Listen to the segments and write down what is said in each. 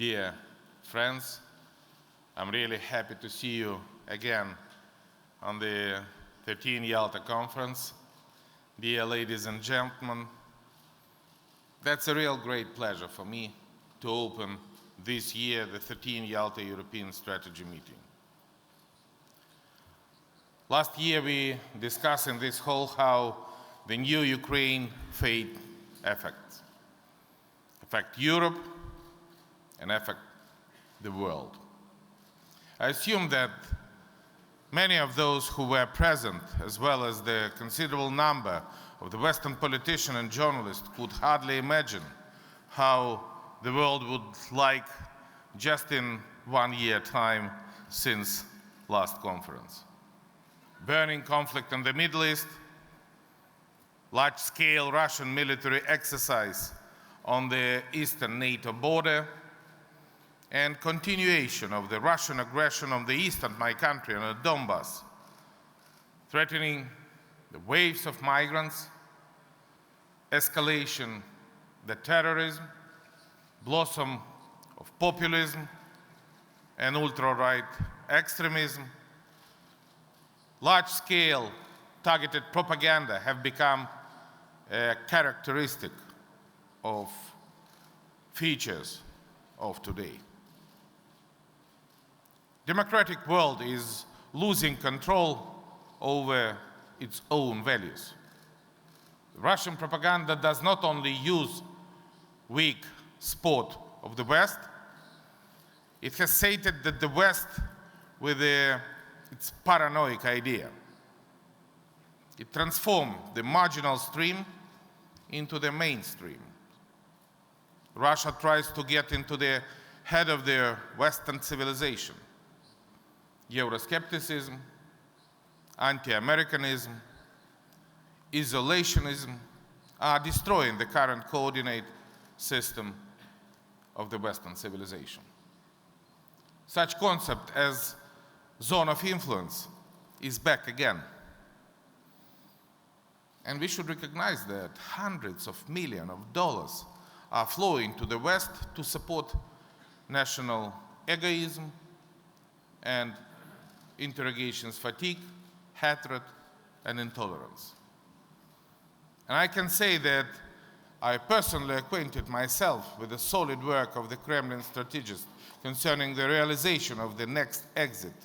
Dear friends, I'm really happy to see you again on the 13th Yalta Conference. Dear ladies and gentlemen, that's a real great pleasure for me to open this year the 13th Yalta European Strategy meeting. Last year we discussed in this hall how the new Ukraine fate affect Europe and affect the world. I assume that many of those who were present, as well as the considerable number of the Western politicians and journalists, could hardly imagine how the world would like just in 1 year time since last conference. Burning conflict in the Middle East, large-scale Russian military exercise on the eastern NATO border, and continuation of the Russian aggression on the east of my country, on the Donbass, threatening the waves of migrants, escalation, the terrorism, blossom of populism and ultra-right extremism, large-scale targeted propaganda have become a characteristic of features of today. Democratic world is losing control over its own values. Russian propaganda does not only use weak spot of the West, it has sated that the West with its paranoid idea. It transformed the marginal stream into the mainstream. Russia tries to get into the head of the Western civilization. Euroscepticism, anti-Americanism, isolationism are destroying the current coordinate system of the Western civilization. Such concept as zone of influence is back again. And we should recognize that hundreds of millions of dollars are flowing to the West to support national egoism and interrogations fatigue, hatred, and intolerance. And I can say that I personally acquainted myself with the solid work of the Kremlin strategists concerning the realization of the next exit,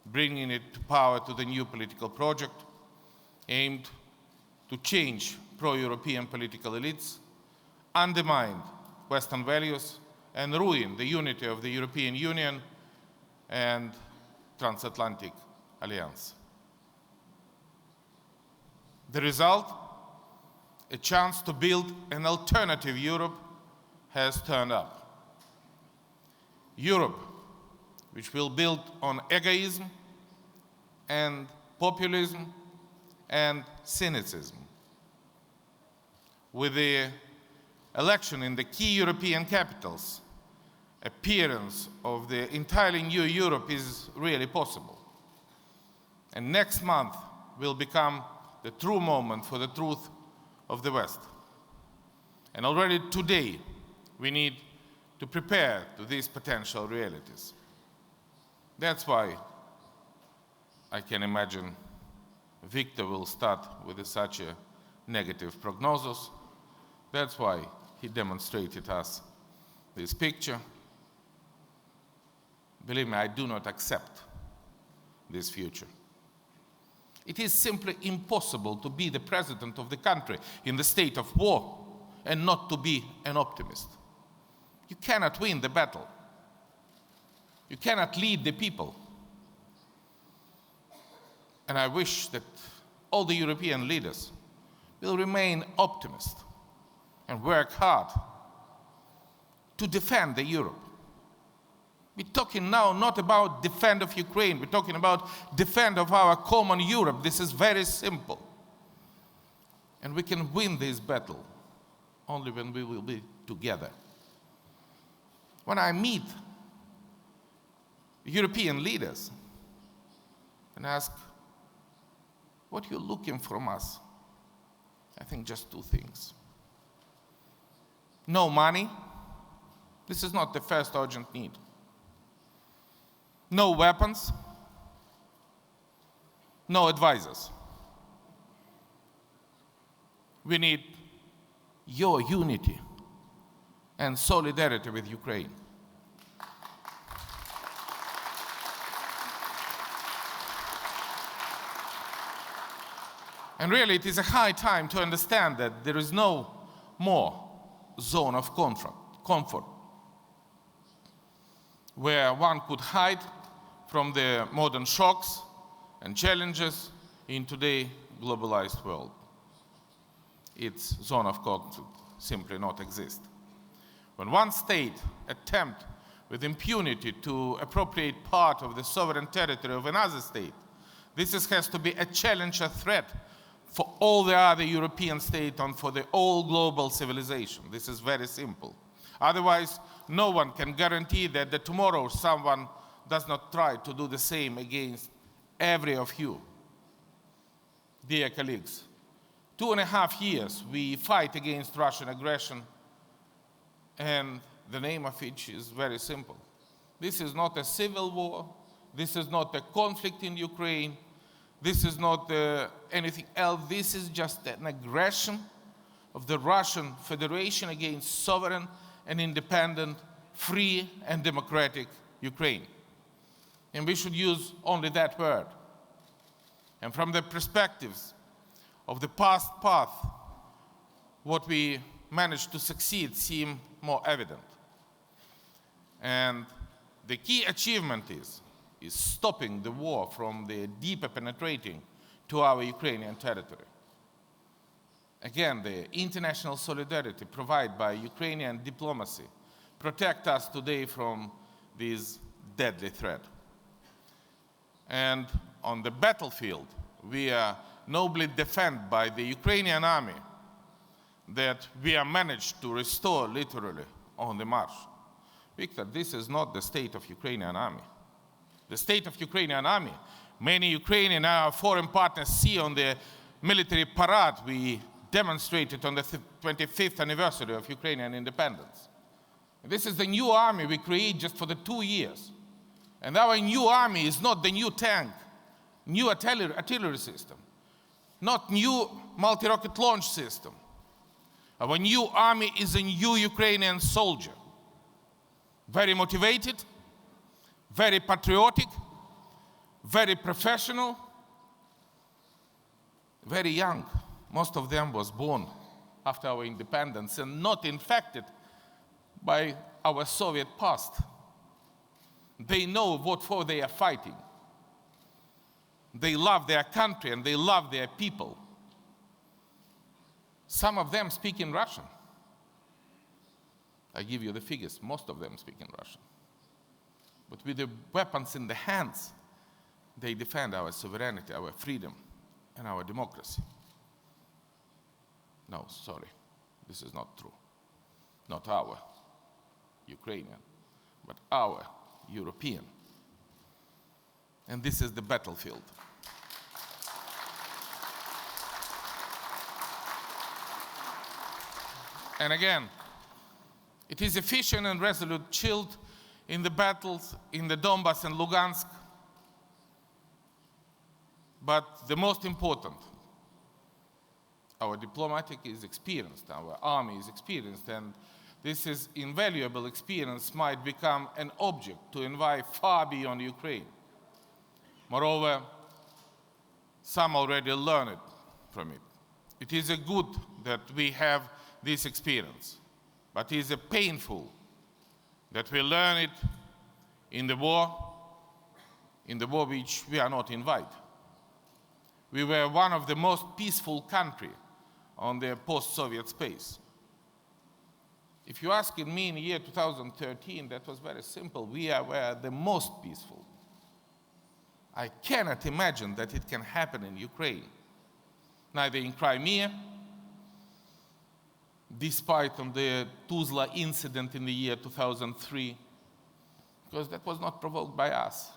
bringing it to power to the new political project aimed to change pro-European political elites, undermine Western values, and ruin the unity of the European Union and transatlantic alliance. The result, a chance to build an alternative Europe, has turned up. Europe, which will build on egoism and populism and cynicism. With the election in the key European capitals, appearance of the entirely new Europe is really possible. And next month will become the true moment for the truth of the West. And already today, we need to prepare to these potential realities. That's why I can imagine Victor will start with such a negative prognosis. That's why he demonstrated us this picture. Believe me, I do not accept this future. It is simply impossible to be the president of the country in the state of war and not to be an optimist. You cannot win the battle. You cannot lead the people. And I wish that all the European leaders will remain optimists and work hard to defend the Europe. We're talking now not about defend of Ukraine, we're talking about defend of our common Europe. This is very simple. And we can win this battle only when we will be together. When I meet European leaders and ask, what are you looking from us? I think just two things. No money This is not the first urgent need. No weapons, no advisors. We need your unity and solidarity with Ukraine. And really, it is a high time to understand that there is no more zone of comfort where one could hide from the modern shocks and challenges in today's globalized world. Its zone of conflict simply not exist. When one state attempts with impunity to appropriate part of the sovereign territory of another state, this has to be a challenge, a threat for all the other European states and for the whole global civilization. This is very simple. Otherwise, no one can guarantee that tomorrow someone does not try to do the same against every of you. Dear colleagues, 2.5 years we fight against Russian aggression, and the name of it is very simple. This is not a civil war. This is not a conflict in Ukraine. This is not anything else. This is just an aggression of the Russian Federation against sovereign and independent, free and democratic Ukraine. And we should use only that word. And from the perspectives of the past path, what we managed to succeed seem more evident. And the key achievement is stopping the war from the deeper penetrating to our Ukrainian territory. Again, the international solidarity provided by Ukrainian diplomacy protect us today from this deadly threat. And on the battlefield, we are nobly defended by the Ukrainian army that we are managed to restore literally on the march. Victor, this is not the state of Ukrainian army. The state of Ukrainian army, many Ukrainian and our foreign partners see on the military parade we demonstrated on the 25th anniversary of Ukrainian independence. And this is the new army we create just for the 2 years. And our new army is not the new tank, new artillery system, not new multi-rocket launch system. Our new army is a new Ukrainian soldier, very motivated, very patriotic, very professional, very young. Most of them was born after our independence and not infected by our Soviet past. They know what for they are fighting. They love their country and they love their people. Some of them speak in Russian. I give you the figures. Most of them speak in Russian. But with the weapons in the hands, they defend our sovereignty, our freedom, and our democracy. No, sorry, this is not true. Not our Ukrainian, but our European. And this is the battlefield. And again, it is efficient and resolute, chilled in the battles in the Donbass and Lugansk. But the most important, our diplomatic is experienced, our army is experienced, and this is invaluable experience might become an object to invite far beyond Ukraine. Moreover, some already learned from it. It is a good that we have this experience, but it is a painful that we learn it in the war which we are not invited. We were one of the most peaceful countries on the post-Soviet space. If you ask me in the year 2013, that was very simple. We were the most peaceful. I cannot imagine that it can happen in Ukraine, neither in Crimea, despite the Tuzla incident in the year 2003, because that was not provoked by us.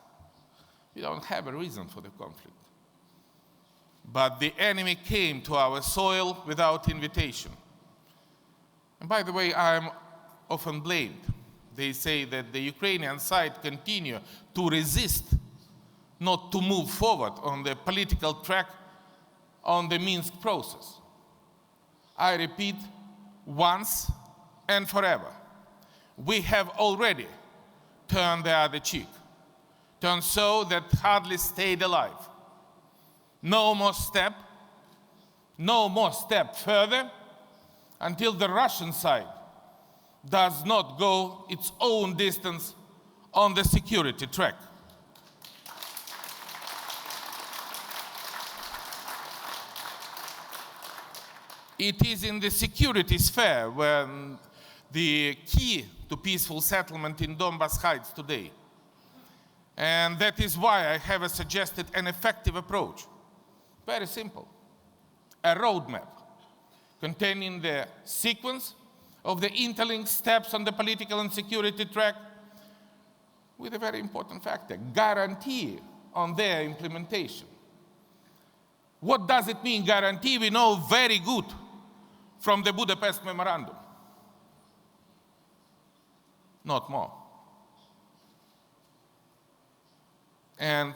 We don't have a reason for the conflict. But the enemy came to our soil without invitation. And by the way, I'm often blamed They say that the Ukrainian side continue to resist, not to move forward on the political track on the Minsk process. I repeat, once and forever, we have already turned the other cheek, turned so that hardly stayed alive. No more step further until the Russian side does not go its own distance on the security track. It is in the security sphere where the key to peaceful settlement in Donbas hides today. And that is why I have suggested an effective approach. Very simple. A roadmap containing the sequence of the interlinked steps on the political and security track with a very important factor, guarantee on their implementation. What does it mean, guarantee? We know very good from the Budapest Memorandum. Not more. And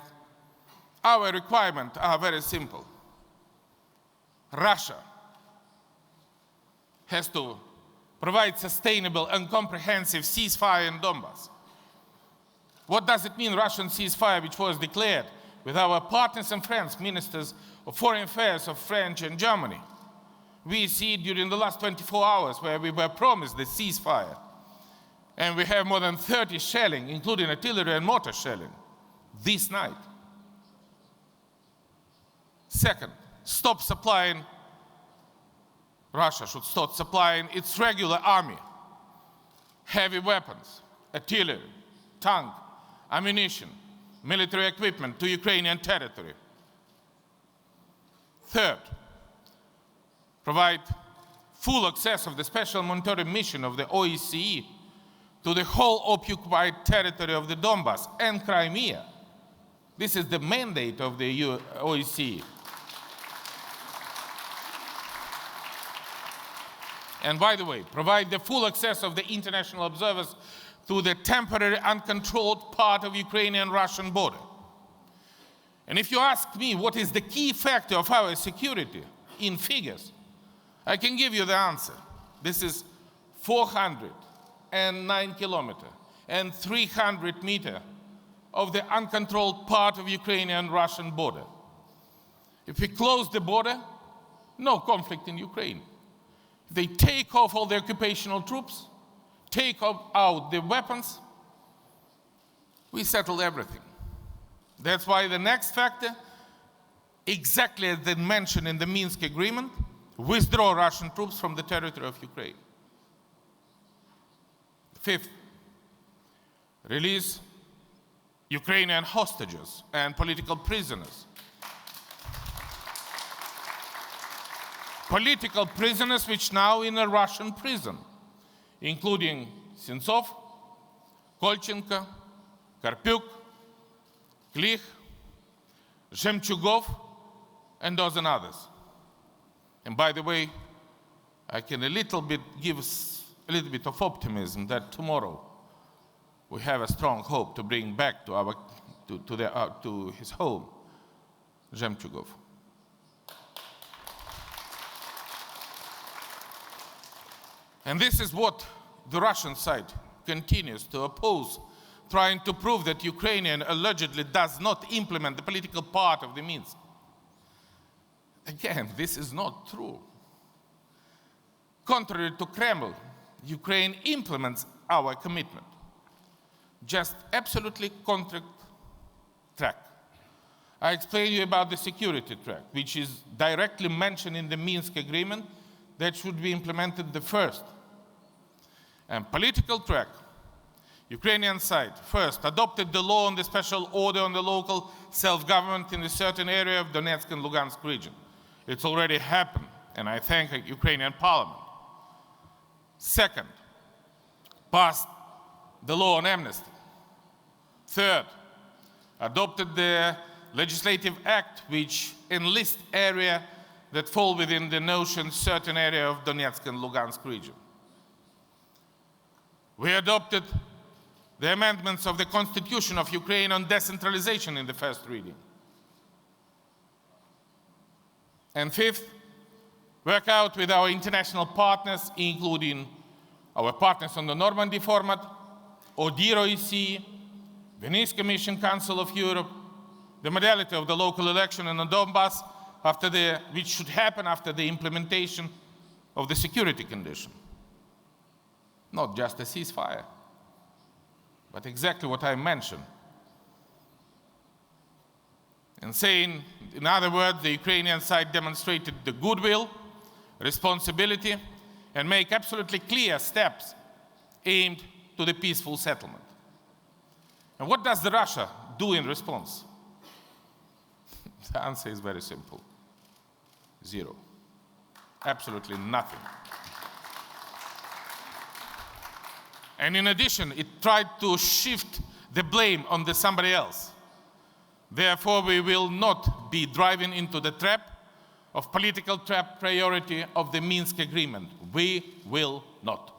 our requirements are very simple. Russia has to provide sustainable and comprehensive ceasefire in Donbas. What does it mean, Russian ceasefire, which was declared with our partners and friends, ministers of foreign affairs of France and Germany? We see during the last 24 hours where we were promised the ceasefire. And we have more than 30 shelling, including artillery and mortar shelling, this night. Second, Russia should stop supplying its regular army, heavy weapons, artillery, tank, ammunition, military equipment to Ukrainian territory. Third, provide full access of the special monitoring mission of the OSCE to the whole occupied territory of the Donbas and Crimea. This is the mandate of the OSCE. And by the way, provide the full access of the international observers to the temporary uncontrolled part of Ukrainian-Russian border. And if you ask me what is the key factor of our security in figures, I can give you the answer. This is 409 kilometers and 300 meters of the uncontrolled part of Ukrainian-Russian border. If we close the border, no conflict in Ukraine. If they take off all the occupational troops, take out the weapons, we settle everything. That's why the next factor, exactly as they mentioned in the Minsk agreement, withdraw Russian troops from the territory of Ukraine. Fifth, release Ukrainian hostages and political prisoners. Political prisoners which now in a Russian prison, including Sentsov, Kolchenko, Karpyuk, Klich, Zhemchugov, and dozen others. And by the way, I can give a little bit of optimism that tomorrow we have a strong hope to bring back to his home, Zhemchugov. And this is what the Russian side continues to oppose, trying to prove that Ukraine allegedly does not implement the political part of the Minsk. Again, this is not true. Contrary to Kreml, Ukraine implements our commitment. Just absolutely contract track. I explained to you about the security track, which is directly mentioned in the Minsk agreement that should be implemented the first. And political track, Ukrainian side, first adopted the law on the special order on the local self-government in a certain area of Donetsk and Lugansk region. It's already happened, and I thank the Ukrainian parliament. Second, passed the law on amnesty. Third, adopted the legislative act which enlists area that fall within the notion certain area of Donetsk and Lugansk region. We adopted the amendments of the Constitution of Ukraine on decentralization in the first reading. And fifth, work out with our international partners, including our partners on the Normandy format, ODIHR-EC, Venice Commission Council of Europe, the modality of the local election in the Donbass, which should happen after the implementation of the security condition. Not just a ceasefire, but exactly what I mentioned. And saying, in other words, the Ukrainian side demonstrated the goodwill, responsibility, and make absolutely clear steps aimed to the peaceful settlement. And what does Russia do in response? The answer is very simple. Zero. Absolutely nothing. And in addition, it tried to shift the blame on somebody else. Therefore, we will not be driving into the trap of political trap priority of the Minsk agreement. We will not.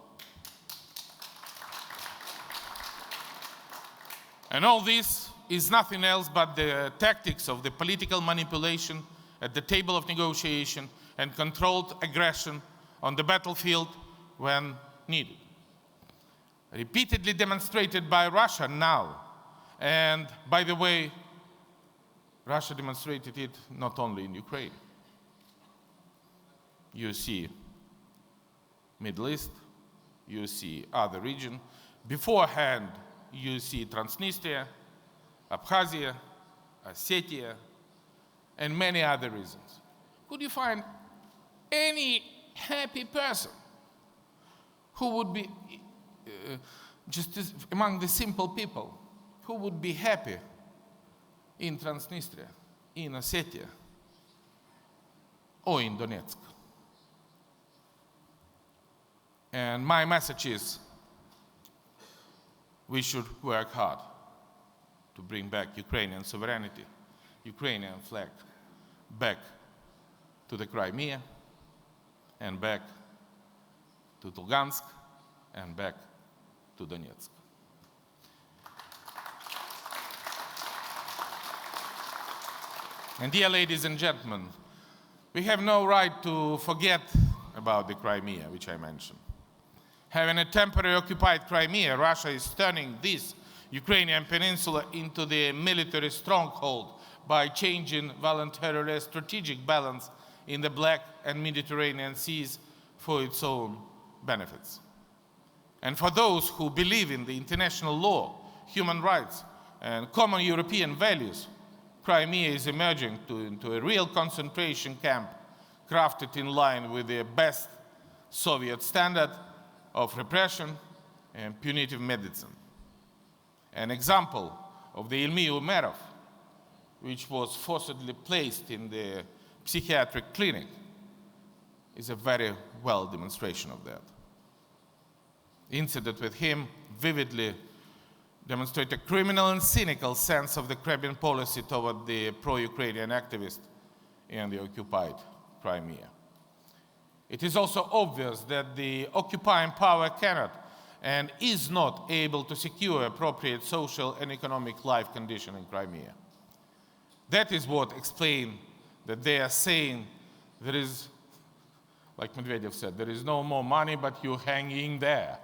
And all this is nothing else but the tactics of the political manipulation at the table of negotiation and controlled aggression on the battlefield when needed. Repeatedly demonstrated by Russia now. And by the way, Russia demonstrated it not only in Ukraine. You see Middle East, you see other regions. Beforehand, you see Transnistria, Abkhazia, Ossetia, and many other reasons. Could you find any happy person who would be, among the simple people, who would be happy in Transnistria, in Ossetia, or in Donetsk? And my message is, we should work hard to bring back Ukrainian sovereignty, Ukrainian flag, back to the Crimea, and back to Lugansk, and back to Donetsk. And dear ladies and gentlemen, we have no right to forget about the Crimea, which I mentioned. Having a temporary occupied Crimea, Russia is turning this Ukrainian peninsula into the military stronghold by changing voluntarily strategic balance in the Black and Mediterranean seas for its own benefits. And for those who believe in the international law, human rights, and common European values, Crimea is emerging into a real concentration camp crafted in line with the best Soviet standard of repression and punitive medicine. An example of the Ilmi Umerov, which was forcibly placed in the psychiatric clinic, is a very well demonstration of that. Incident with him vividly demonstrate a criminal and cynical sense of the Kremlin policy toward the pro-Ukrainian activists in the occupied Crimea. It is also obvious that the occupying power cannot and is not able to secure appropriate social and economic life conditions in Crimea. That is what explains that they are saying there is, like Medvedev said, there is no more money but you hanging there.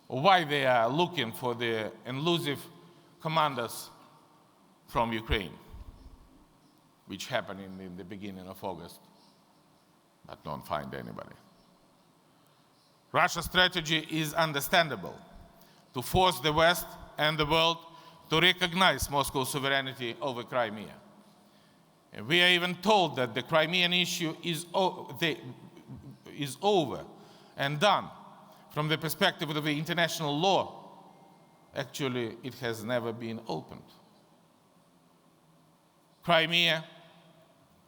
Or why they are looking for the elusive commanders from Ukraine, which happened in the beginning of August, but don't find anybody. Russia's strategy is understandable, to force the West and the world to recognize Moscow's sovereignty over Crimea. And we are even told that the Crimean issue is over and done. From the perspective of the international law, actually, it has never been opened. Crimea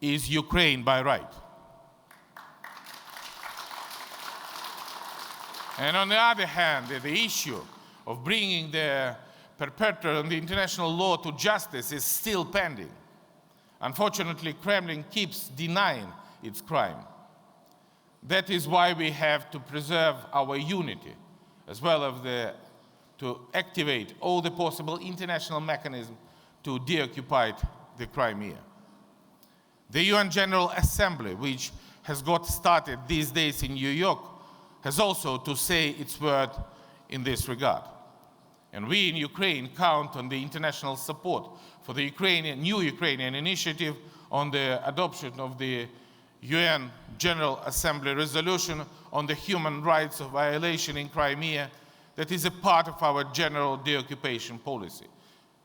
is Ukraine by right. And on the other hand, the issue of bringing the perpetrator of the international law to justice is still pending. Unfortunately, Kremlin keeps denying its crime. That is why we have to preserve our unity, as well as the to activate all the possible international mechanisms to deoccupy the Crimea. The UN General Assembly, which has got started these days in New York, has also to say its word in this regard. And we in Ukraine count on the international support for the new Ukrainian initiative on the adoption of the UN General Assembly resolution on the human rights violation in Crimea that is a part of our general deoccupation policy.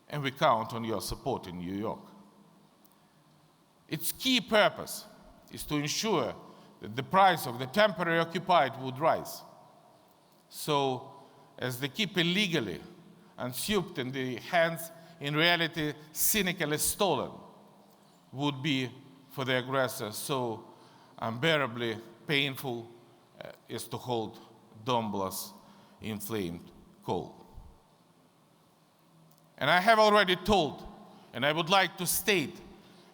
And we count on your support in New York. Its key purpose is to ensure that the price of the temporary occupied would rise, so as they keep illegally usurped in the hands, in reality cynically stolen, would be for the aggressor so unbearably painful as to hold Donbass inflamed coal. And I have already told, and I would like to state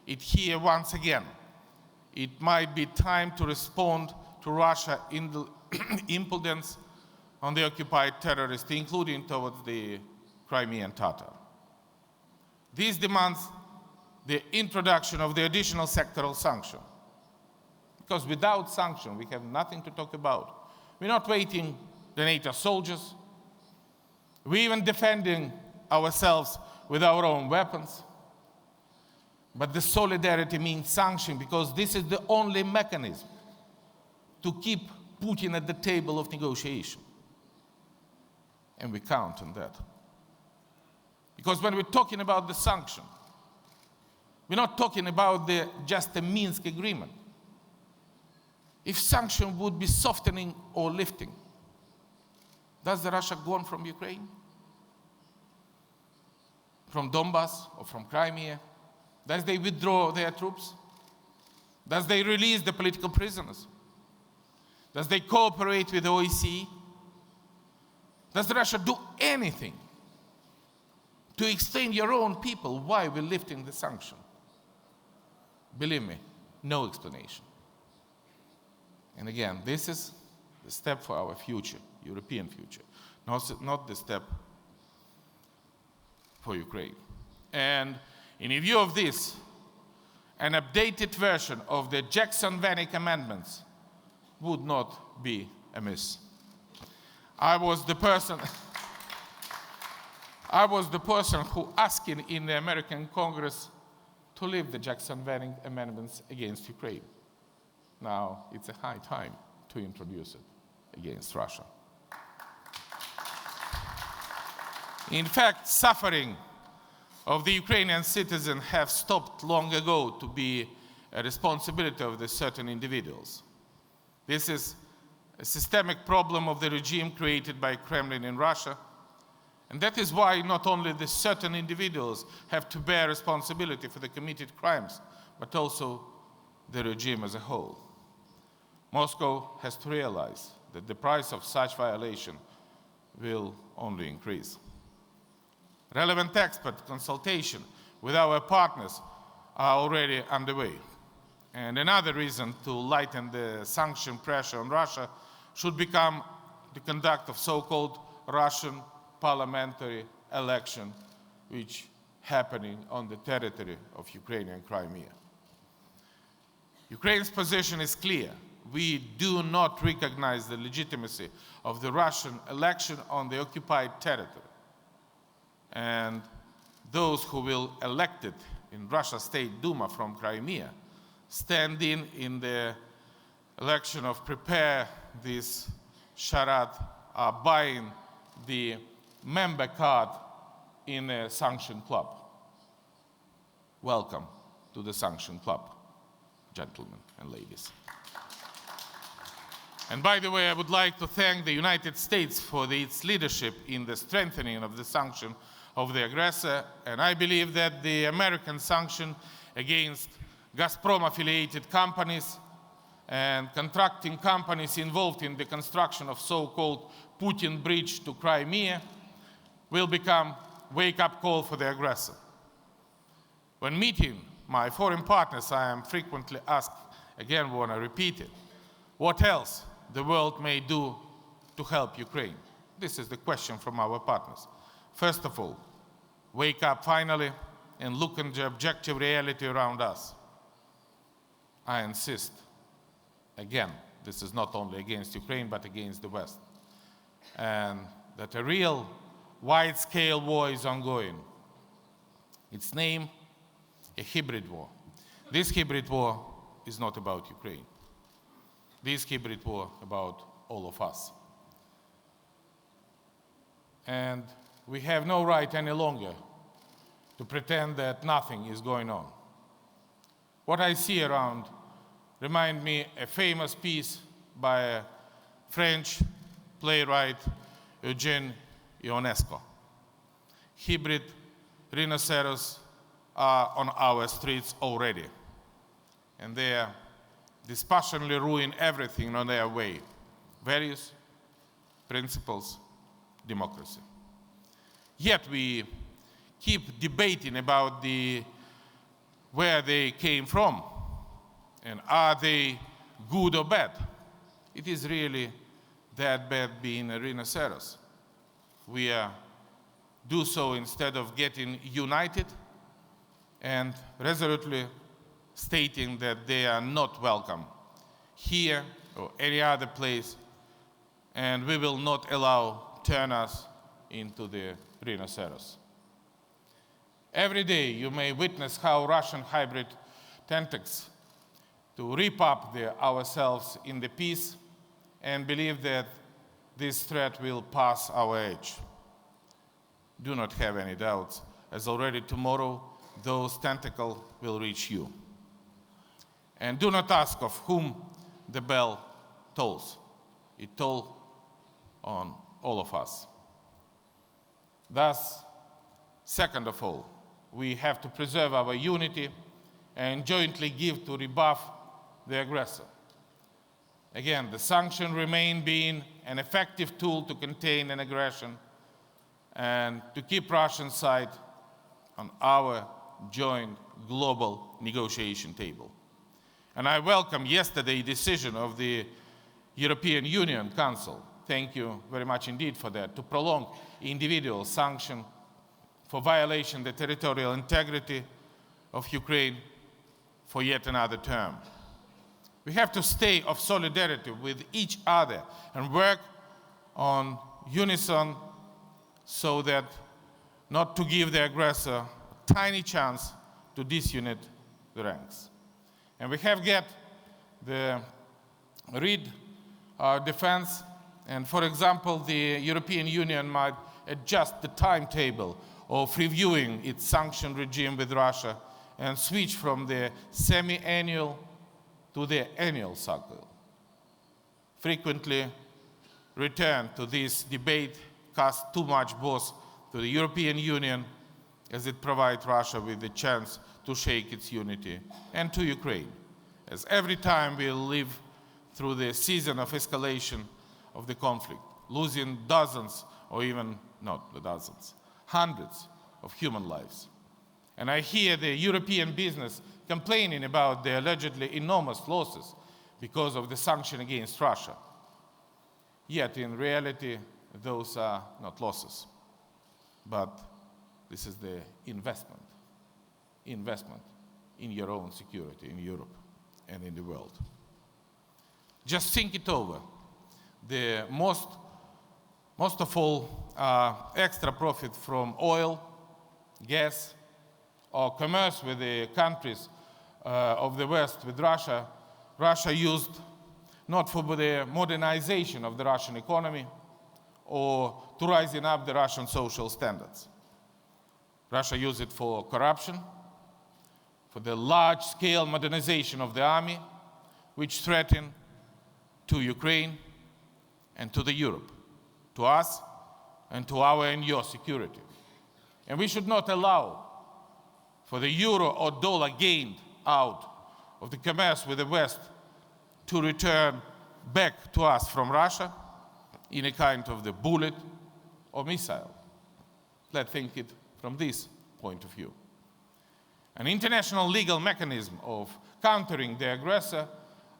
it here once again, it might be time to respond to Russia's impudence on the occupied terrorists, including towards the Crimean Tatar. This demands the introduction of the additional sectoral sanction. Because without sanction, we have nothing to talk about. We're not waiting the NATO soldiers. We're even defending ourselves with our own weapons. But the solidarity means sanction because this is the only mechanism to keep Putin at the table of negotiation. And we count on that. Because when we're talking about the sanction, we're not talking about just the Minsk agreement. If sanction would be softening or lifting, does Russia gone from Ukraine? From Donbass or from Crimea? Does they withdraw their troops? Does they release the political prisoners? Does they cooperate with the OSCE? Does Russia do anything to explain your own people why we're lifting the sanction? Believe me, no explanation. And again, this is the step for our future, European future, not the step for Ukraine. And in view of this, an updated version of the Jackson-Vanik amendments would not be amiss. I was the person who asked in the American Congress to leave the Jackson-Vanik amendments against Ukraine. Now it's a high time to introduce it against Russia. In fact, suffering of the Ukrainian citizens have stopped long ago to be a responsibility of the certain individuals. This is a systemic problem of the regime created by Kremlin in Russia. And that is why not only the certain individuals have to bear responsibility for the committed crimes, but also the regime as a whole. Moscow has to realize that the price of such violation will only increase. Relevant expert consultation with our partners are already underway. And another reason to lighten the sanction pressure on Russia should become the conduct of so-called Russian parliamentary election, which happening on the territory of Ukrainian Crimea. Ukraine's position is clear. We do not recognize the legitimacy of the Russian election on the occupied territory. And those who will elect it in Russia State Duma from Crimea stand in the election of prepare this charade are buying the member card in a sanction club. Welcome to the sanction club, gentlemen and ladies. And by the way, I would like to thank the United States for its leadership in the strengthening of the sanction of the aggressor. And I believe that the American sanction against Gazprom-affiliated companies and contracting companies involved in the construction of so-called Putin Bridge to Crimea will become a wake-up call for the aggressor. When meeting my foreign partners, I am frequently asked, again, want to repeat it, what else the world may do to help Ukraine. This is the question from our partners. First of all, wake up finally and look at the objective reality around us. I insist, again, this is not only against Ukraine, but against the West. And that a real wide-scale war is ongoing. Its name, a hybrid war. This hybrid war is not about Ukraine. This hybrid war about all of us. And we have no right any longer to pretend that nothing is going on. What I see around reminds me of a famous piece by a French playwright, Eugène Ionesco. Hybrid rhinoceros are on our streets already, and they are dispassionately ruin everything on their way. Values, principles, democracy. Yet we keep debating about where they came from, and are they good or bad? It is really that bad being a rhinoceros. We do so instead of getting united and resolutely stating that they are not welcome here or any other place, and we will not allow turn us into the rhinoceros. Every day you may witness how Russian hybrid tactics to rip up ourselves in the peace and believe that this threat will pass our age. Do not have any doubts, as already tomorrow those tentacles will reach you. And do not ask of whom the bell tolls. It tolls on all of us. Thus, second of all, we have to preserve our unity and jointly give to rebuff the aggressor. Again, the sanctions remain being an effective tool to contain an aggression and to keep Russian side on our joint global negotiation table. And I welcome yesterday's decision of the European Union Council, thank you very much indeed for that, to prolong individual sanction for violation of the territorial integrity of Ukraine for yet another term. We have to stay of solidarity with each other and work on unison so that not to give the aggressor a tiny chance to disunite the ranks. And we have get the read our defense, and for example, the European Union might adjust the timetable of reviewing its sanction regime with Russia and switch from the semi-annual to the annual cycle. Frequently return to this debate costs too much both to the European Union, as it provides Russia with the chance to shake its unity, and to Ukraine, as every time we live through the season of escalation of the conflict, losing dozens, or even not the dozens, hundreds of human lives. And I hear the European business complaining about the allegedly enormous losses because of the sanction against Russia. Yet in reality, those are not losses, but this is the investment in your own security in Europe and in the world. Just think it over. The most of all extra profit from oil, gas, or commerce with the countries of the West, with Russia, Russia used not for the modernization of the Russian economy or to rising up the Russian social standards. Russia used it for corruption, for the large-scale modernization of the army, which threatened to Ukraine and to the Europe, to us and to our and your security. And we should not allow for the euro or dollar gained out of the commerce with the West to return back to us from Russia in a kind of the bullet or missile. Let's think it from this point of view. An international legal mechanism of countering the aggressor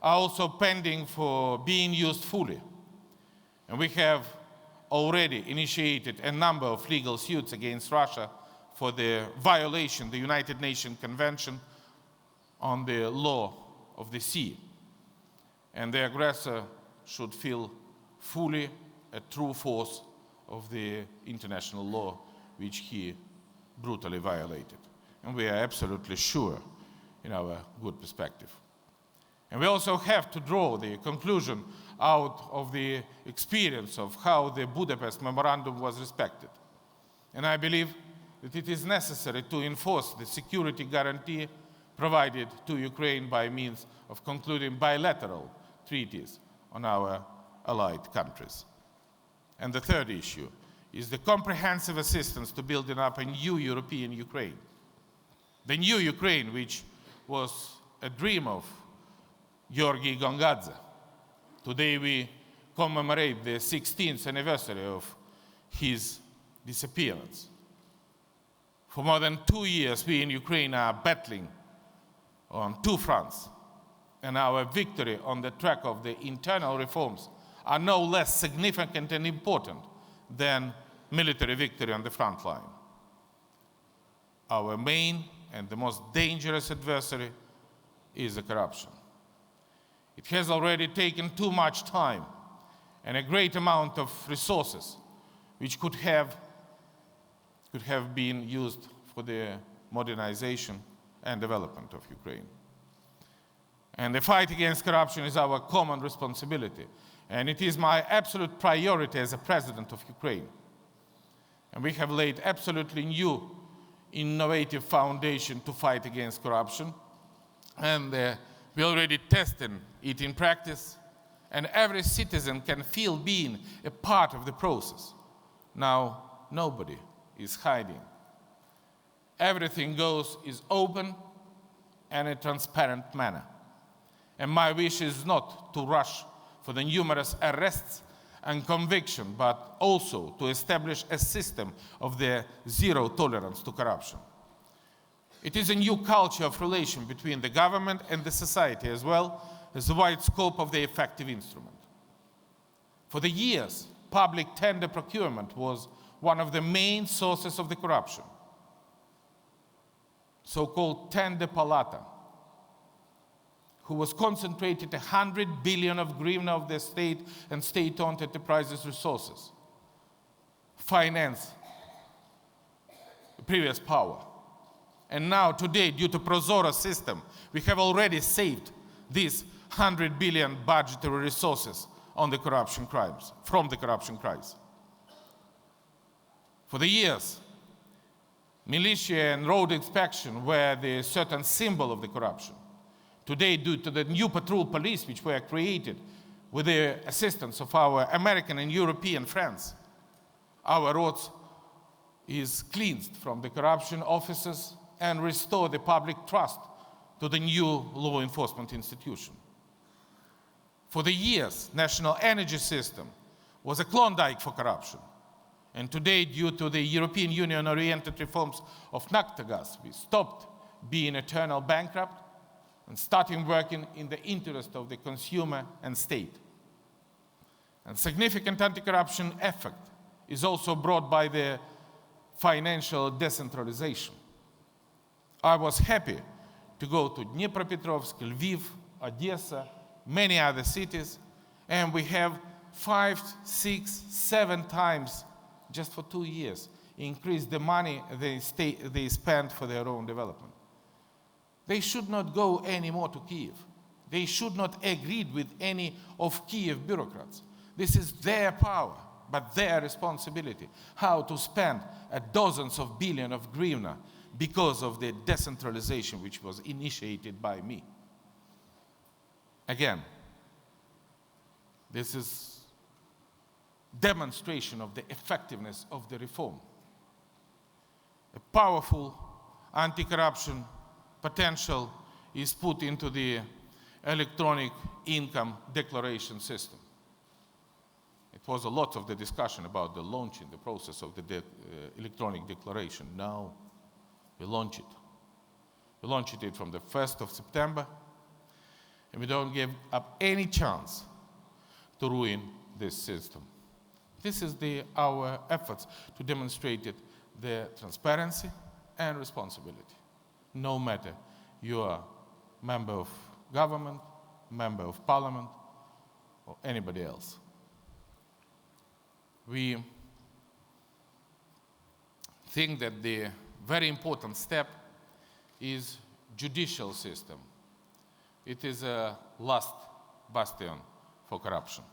are also pending for being used fully. And we have already initiated a number of legal suits against Russia for the violation of the United Nations Convention on the Law of the Sea. And the aggressor should feel fully a true force of the international law which he brutally violated. And we are absolutely sure in our good perspective. And we also have to draw the conclusion out of the experience of how the Budapest Memorandum was respected. And I believe that it is necessary to enforce the security guarantee provided to Ukraine by means of concluding bilateral treaties on our allied countries. And the third issue is the comprehensive assistance to building up a new European Ukraine. The new Ukraine, which was a dream of Georgy Gongadze. Today we commemorate the 16th anniversary of his disappearance. For more than 2 years, we in Ukraine are battling on two fronts, and our victory on the track of the internal reforms are no less significant and important than military victory on the front line. Our main and the most dangerous adversary is the corruption. It has already taken too much time and a great amount of resources which could have been used for the modernization and development of Ukraine. And the fight against corruption is our common responsibility, and it is my absolute priority as a president of Ukraine. And we have laid absolutely new, innovative foundation to fight against corruption, and we're already testing it in practice, and every citizen can feel being a part of the process. Now, nobody is hiding. Everything is open and a transparent manner. And my wish is not to rush for the numerous arrests and conviction, but also to establish a system of the zero tolerance to corruption. It is a new culture of relation between the government and the society, as well as the wide scope of the effective instrument. For the years, public tender procurement was one of the main sources of the corruption. So-called tender palata, who was concentrated 100 billion of hryvnia of the state and state-owned enterprises' resources, finance the previous power. And now, today, due to ProZorro system, we have already saved these 100 billion budgetary resources on the corruption crimes, from the corruption crimes. For the years, militia and road inspection were the certain symbol of the corruption. Today, due to the new patrol police which were created with the assistance of our American and European friends, our roads is cleansed from the corruption officers and restore the public trust to the new law enforcement institution. For the years, national energy system was a Klondike for corruption. And today, due to the European Union-oriented reforms of Naftogaz, we stopped being eternal bankrupt and starting working in the interest of the consumer and state. And significant anti-corruption effect is also brought by the financial decentralization. I was happy to go to Dnipropetrovsk, Lviv, Odessa, many other cities, and we have 5, 6, 7 times, just for 2 years, increased the money they spend for their own development. They should not go anymore to Kiev. They should not agree with any of Kiev bureaucrats. This is their power, but their responsibility, how to spend dozens of billions of hryvnia because of the decentralization which was initiated by me. Again, this is demonstration of the effectiveness of the reform. A powerful anti-corruption potential is put into the electronic income declaration system. It was a lot of the discussion about the launching, the process of the electronic declaration. Now, we launch it. We launched it from the 1st of September, and we don't give up any chance to ruin this system. This is our efforts to demonstrate the transparency and responsibility, no matter you are member of government, member of parliament, or anybody else. We think that the very important step is judicial system. It is a last bastion for corruption.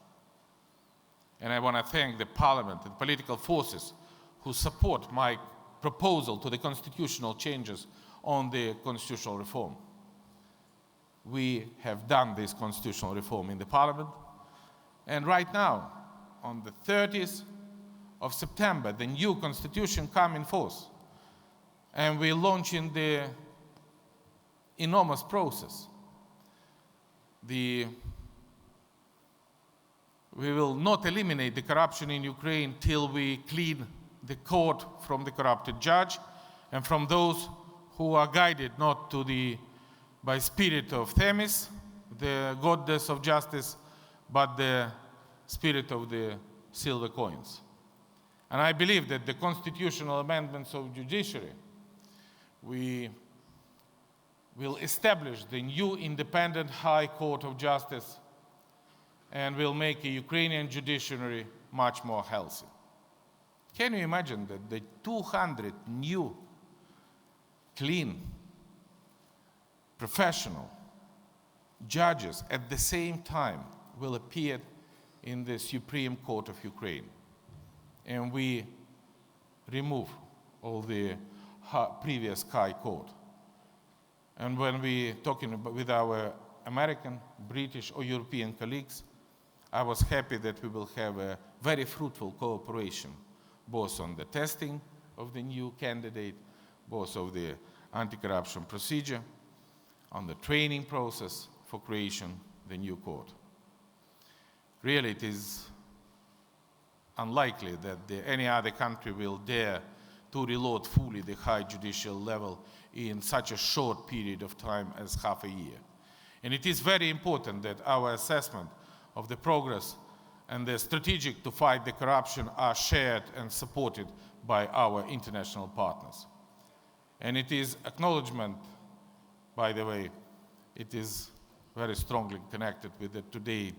And I want to thank the parliament and political forces who support my proposal to the constitutional changes on the constitutional reform. We have done this constitutional reform in the parliament, and right now, on the 30th of September, the new constitution comes in force, and we're launching the enormous process. We will not eliminate the corruption in Ukraine till we clean the court from the corrupted judge and from those who are guided not by spirit of Themis, the goddess of justice, but the spirit of the silver coins. And I believe that the constitutional amendments of judiciary, we will establish the new independent High Court of Justice and will make a Ukrainian judiciary much more healthy. Can you imagine that the 200 new, clean, professional judges at the same time will appear in the Supreme Court of Ukraine? And we remove all the previous High Court. And when we're talking with our American, British, or European colleagues, I was happy that we will have a very fruitful cooperation, both on the testing of the new candidate, both of the anti-corruption procedure, on the training process for creation the new court. Really, it is unlikely that any other country will dare to reload fully the high judicial level in such a short period of time as half a year. And it is very important that our assessment of the progress and the strategic to fight the corruption are shared and supported by our international partners. And it is acknowledgement, by the way, it is very strongly connected with the today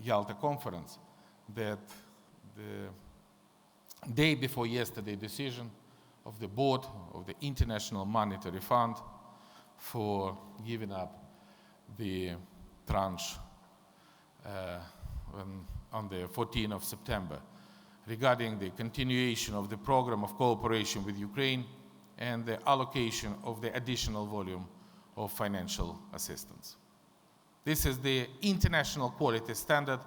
Yalta conference, that the day before yesterday decision of the board of the International Monetary Fund for giving up the tranche on the 14th of September regarding the continuation of the program of cooperation with Ukraine and the allocation of the additional volume of financial assistance. This is the international quality standard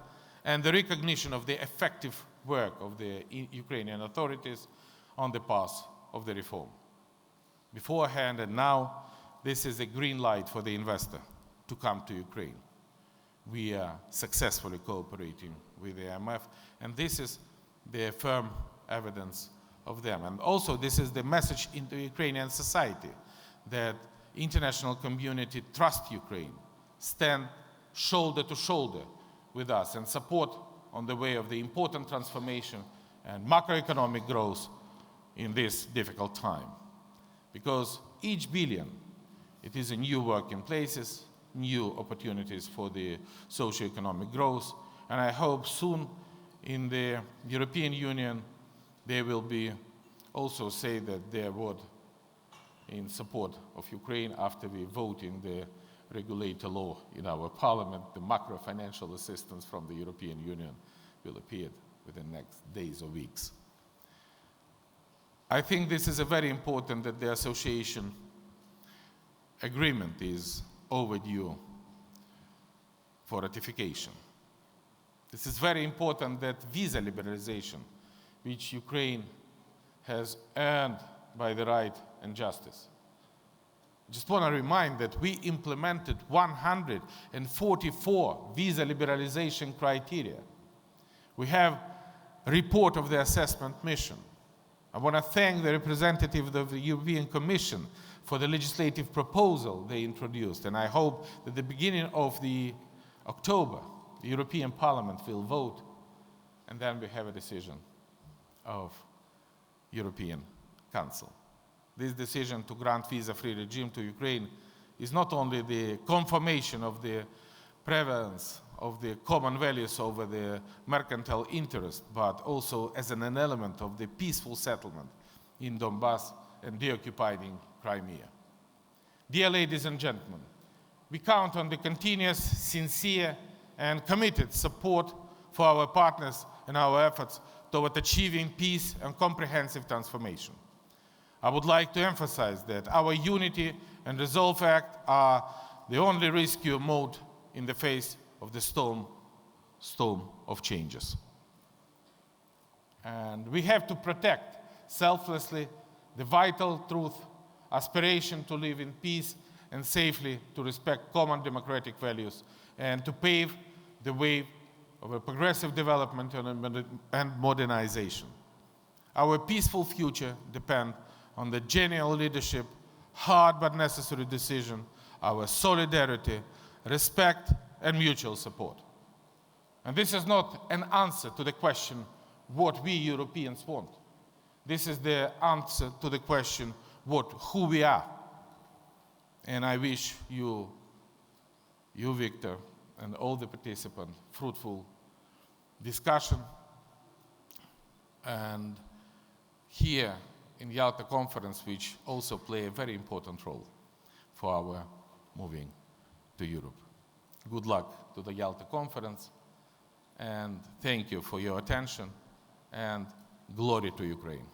and the recognition of the effective work of the Ukrainian authorities on the path of the reform. Beforehand and now, this is a green light for the investor to come to Ukraine. We are successfully cooperating with the IMF, and this is the firm evidence of them. And also, this is the message into Ukrainian society that international community trust Ukraine, stand shoulder to shoulder with us, and support on the way of the important transformation and macroeconomic growth in this difficult time. Because each billion, it is a new working places, new opportunities for the socio-economic growth, and I hope soon in the European Union they will be also say that their word in support of Ukraine after we vote in the regulator law in our parliament. The macro-financial assistance from the European Union will appear within the next days or weeks. I think this is a very important that the association agreement is overdue for ratification. This is very important that visa liberalization, which Ukraine has earned by the right and justice. I just want to remind that we implemented 144 visa liberalization criteria. We have a report of the assessment mission. I want to thank the representative of the European Commission for the legislative proposal they introduced, and I hope that at the beginning of October, the European Parliament will vote and then we have a decision of European Council. This decision to grant visa-free regime to Ukraine is not only the confirmation of the prevalence of the common values over the mercantile interest, but also as an element of the peaceful settlement in Donbass and deoccupying Crimea. Dear ladies and gentlemen, we count on the continuous, sincere, and committed support for our partners in our efforts toward achieving peace and comprehensive transformation. I would like to emphasize that our Unity and Resolve Act are the only rescue mode in the face of the storm of changes. And we have to protect selflessly the vital truth, aspiration to live in peace and safely, to respect common democratic values, and to pave the way of a progressive development and modernization. Our peaceful future depends on the genuine leadership, hard but necessary decision, our solidarity, respect, and mutual support. And this is not an answer to the question what we Europeans want. This is the answer to the question who we are. And I wish you, Victor, and all the participants fruitful discussion. And here in Yalta Conference, which also play a very important role for our moving to Europe. Good luck to the Yalta Conference, and thank you for your attention, and glory to Ukraine.